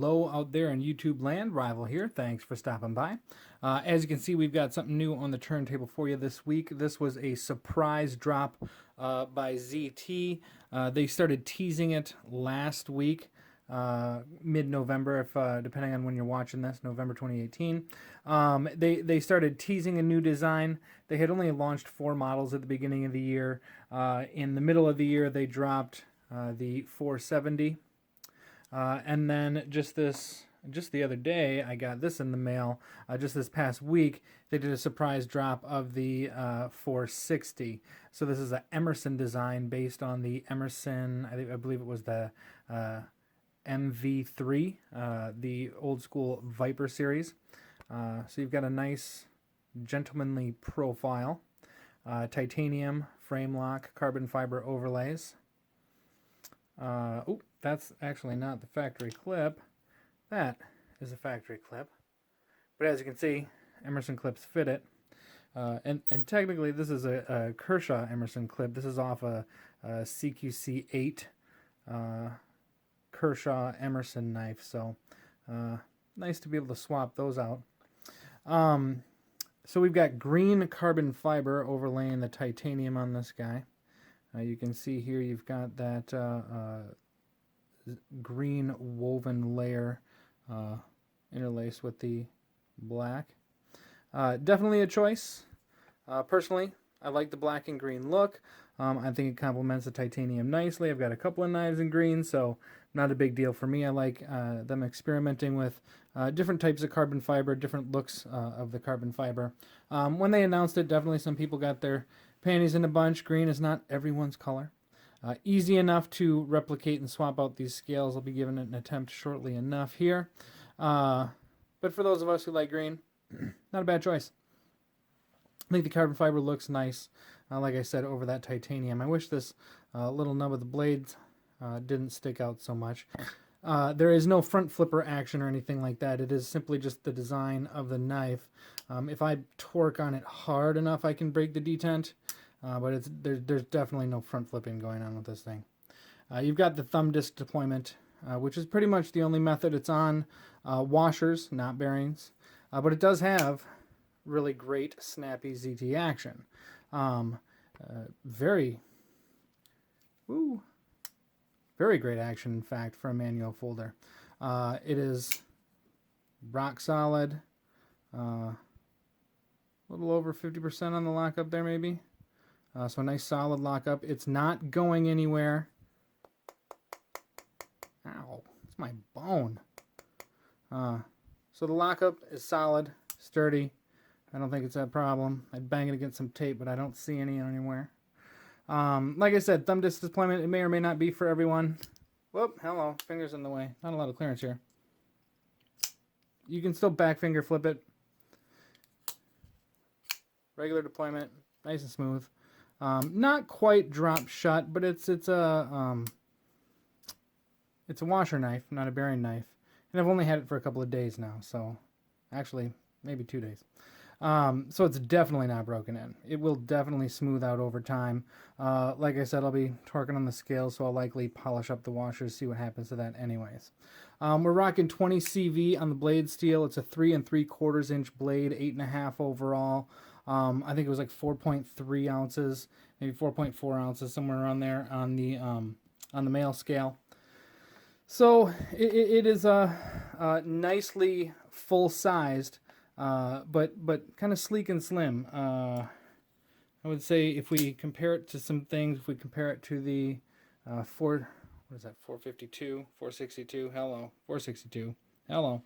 hello out there in YouTube land. Rival here. Thanks for stopping by. As you can see, we've got something new on the turntable for you this week. This was a surprise drop by ZT. They started teasing it last week, mid-November, if depending on when you're watching this, November 2018. They started teasing a new design. They had only launched 4 models at the beginning of the year. In the middle of the year, they dropped the 470. And then just the other day, I got this in the mail. Just this past week, they did a surprise drop of the 460. So this is an Emerson design based on the Emerson, I believe it was the MV3, the old school Viper series. So you've got a nice gentlemanly profile, titanium frame lock, carbon fiber overlays. Oh, that's actually not the factory clip. That is a factory clip. But as you can see, Emerson clips fit it. And technically, this is a Kershaw Emerson clip. This is off a CQC 8 Kershaw Emerson knife. So nice to be able to swap those out. So we've got green carbon fiber overlaying the titanium on this guy. You can see here you've got that green woven layer interlaced with the black. Definitely a choice. Personally, I like the black and green look. I think it complements the titanium nicely. I've got a couple of knives in green, so not a big deal for me. I like them experimenting with different types of carbon fiber, different looks of the carbon fiber. When they announced it, definitely some people got their panties in a bunch. Green is not everyone's color. Easy enough to replicate and swap out these scales. I'll be giving it an attempt shortly enough here. But for those of us who like green, not a bad choice. I think the carbon fiber looks nice, like I said, over that titanium. I wish this little nub of the blades didn't stick out so much. There is no front flipper action or anything like that. It is simply just the design of the knife. If I torque on it hard enough, I can break the detent, but there's definitely no front flipping going on with this thing. You've got the thumb disc deployment, which is pretty much the only method. It's on washers, not bearings, but it does have really great snappy ZT action. Very great action, in fact, for a manual folder. It is rock solid. A little over 50% on the lockup there, maybe. So a nice solid lockup. It's not going anywhere. Ow, it's my bone. So the lockup is solid, sturdy. I don't think it's a problem. I'd bang it against some tape, but I don't see any anywhere. Like I said, thumb disc deployment, it may or may not be for everyone. Whoop, hello, fingers in the way. Not a lot of clearance here. You can still back finger flip it. Regular deployment, nice and smooth. Not quite drop shut, but it's a washer knife, not a bearing knife. And I've only had it for a couple of days now, so actually maybe 2 days. So it's definitely not broken in. It will definitely smooth out over time. Like I said, I'll be torquing on the scale, so I'll likely polish up the washers, see what happens to that anyways. We're rocking 20 CV on the blade steel. It's a 3 3/4 inch blade, 8.5 overall. I think it was like 4.3 ounces, maybe 4.4 ounces, somewhere around there on the male scale. So it is nicely full-sized, but kind of sleek and slim. I would say if we compare it to some things, if we compare it to the 452, 462, hello, 462, hello,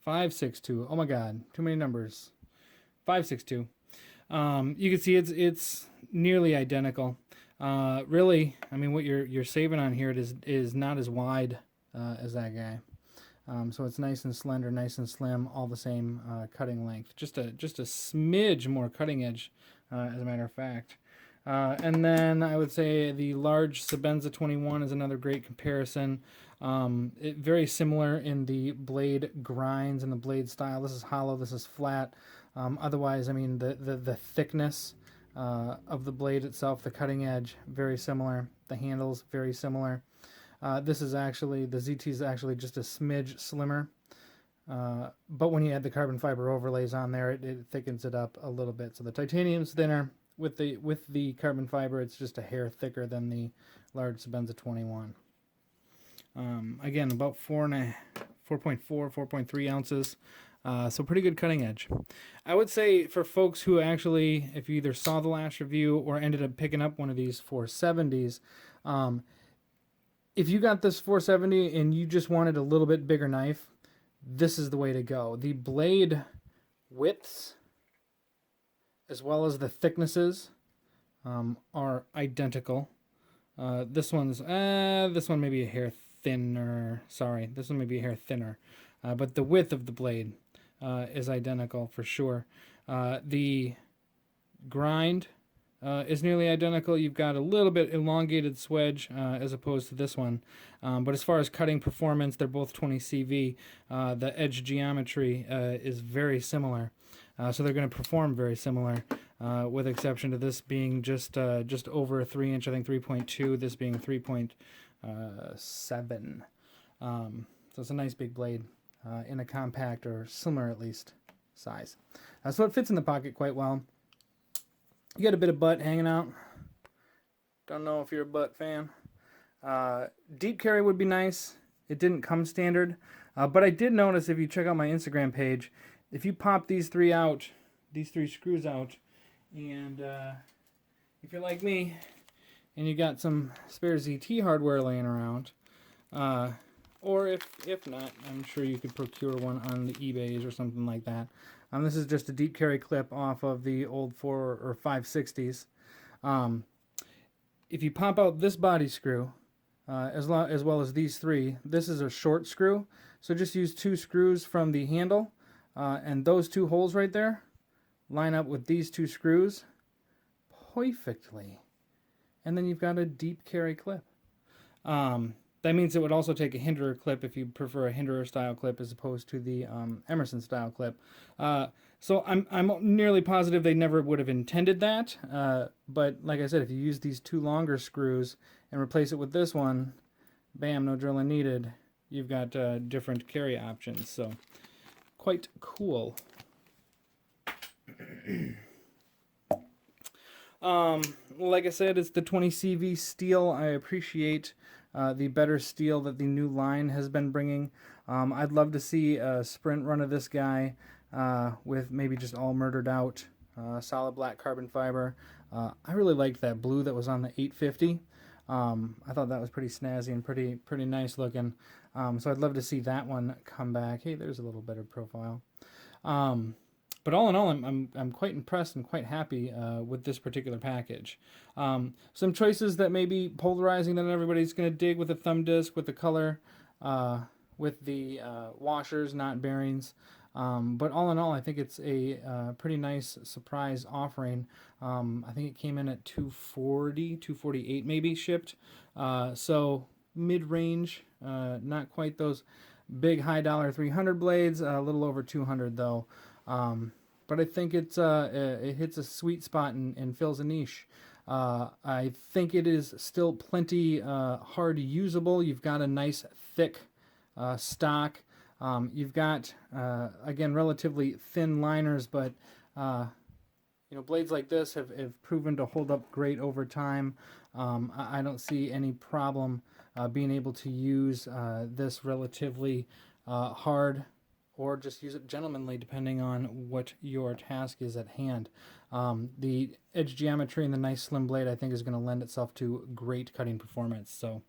562, oh my god, too many numbers, 562. You can see it's nearly identical. Really, I mean, what you're saving on here is not as wide as that guy. So it's nice and slender, nice and slim, all the same cutting length. Just a smidge more cutting edge, as a matter of fact. And then I would say the large Sebenza 21 is another great comparison. Very similar in the blade grinds and the blade style. This is hollow, this is flat. Otherwise, I mean, the thickness of the blade itself, the cutting edge, very similar. The handles, very similar. This is actually, the ZT is actually just a smidge slimmer. But when you add the carbon fiber overlays on there, it thickens it up a little bit. So the titanium's thinner. With the carbon fiber, it's just a hair thicker than the large Sebenza 21. Again, about 4.4, 4.3 ounces. So pretty good cutting edge. I would say for folks who actually, if you either saw the last review or ended up picking up one of these 470s, if you got this 470 and you just wanted a little bit bigger knife, this is the way to go. The blade widths as well as the thicknesses are identical. This one may be a hair thinner. Sorry, this one may be a hair thinner. But the width of the blade is identical for sure. The grind is nearly identical. You've got a little bit elongated swedge as opposed to this one. But as far as cutting performance, they're both 20 CV. The edge geometry is very similar. So they're going to perform very similar, with exception to this being just over a 3-inch, I think 3.2, this being 3.7. So it's a nice big blade in a compact or similar at least size. So it fits in the pocket quite well. You got a bit of butt hanging out. Don't know if you're a butt fan. Deep carry would be nice. It didn't come standard. But I did notice, if you check out my Instagram page, if you pop these three screws out, and if you're like me, and you got some spare ZT hardware laying around, or if not, I'm sure you could procure one on the eBays or something like that. This is just a deep carry clip off of the old 4 or 560s. If you pop out this body screw, as well as these three, this is a short screw. So just use 2 screws from the handle, and those 2 holes right there line up with these 2 screws perfectly. And then you've got a deep carry clip. That means it would also take a Hinderer clip if you prefer a Hinderer style clip as opposed to the Emerson style clip. So I'm nearly positive they never would have intended that. But like I said, if you use these 2 longer screws and replace it with this one, bam, no drilling needed. You've got different carry options. So quite cool. Like I said, it's the 20 CV steel. I appreciate the better steel that the new line has been bringing. I'd love to see a sprint run of this guy with maybe just all murdered out solid black carbon fiber. I really liked that blue that was on the 850. I thought that was pretty snazzy and pretty nice looking. So I'd love to see that one come back. Hey, there's a little better profile. But all in all, I'm quite impressed and quite happy with this particular package. Some choices that may be polarizing that everybody's going to dig with the thumb disc, with the color, with the washers, not bearings. But all in all, I think it's a pretty nice surprise offering. I think it came in at $240, $248 maybe shipped. So mid-range, not quite those big high dollar 300 blades, a little over 200 though. But I think it hits a sweet spot and fills a niche. I think it is still plenty hard usable. You've got a nice thick stock. You've got again relatively thin liners, but blades like this have proven to hold up great over time. I don't see any problem being able to use this relatively hard, or just use it gentlemanly depending on what your task is at hand. The edge geometry and the nice slim blade I think is going to lend itself to great cutting performance. So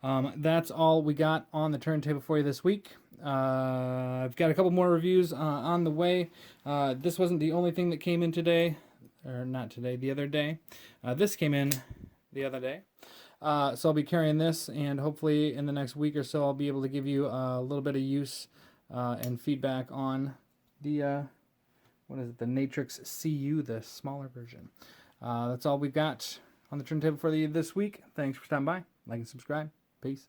that's all we got on the turntable for you this week. I've got a couple more reviews on the way. This wasn't the only thing that came in today, or not today, the other day. This came in the other day. So I'll be carrying this, and hopefully in the next week or so I'll be able to give you a little bit of use and feedback on the the Natrix CU, the smaller version. That's all we've got on the turntable for you this week. Thanks for stopping by. Like and subscribe. Peace.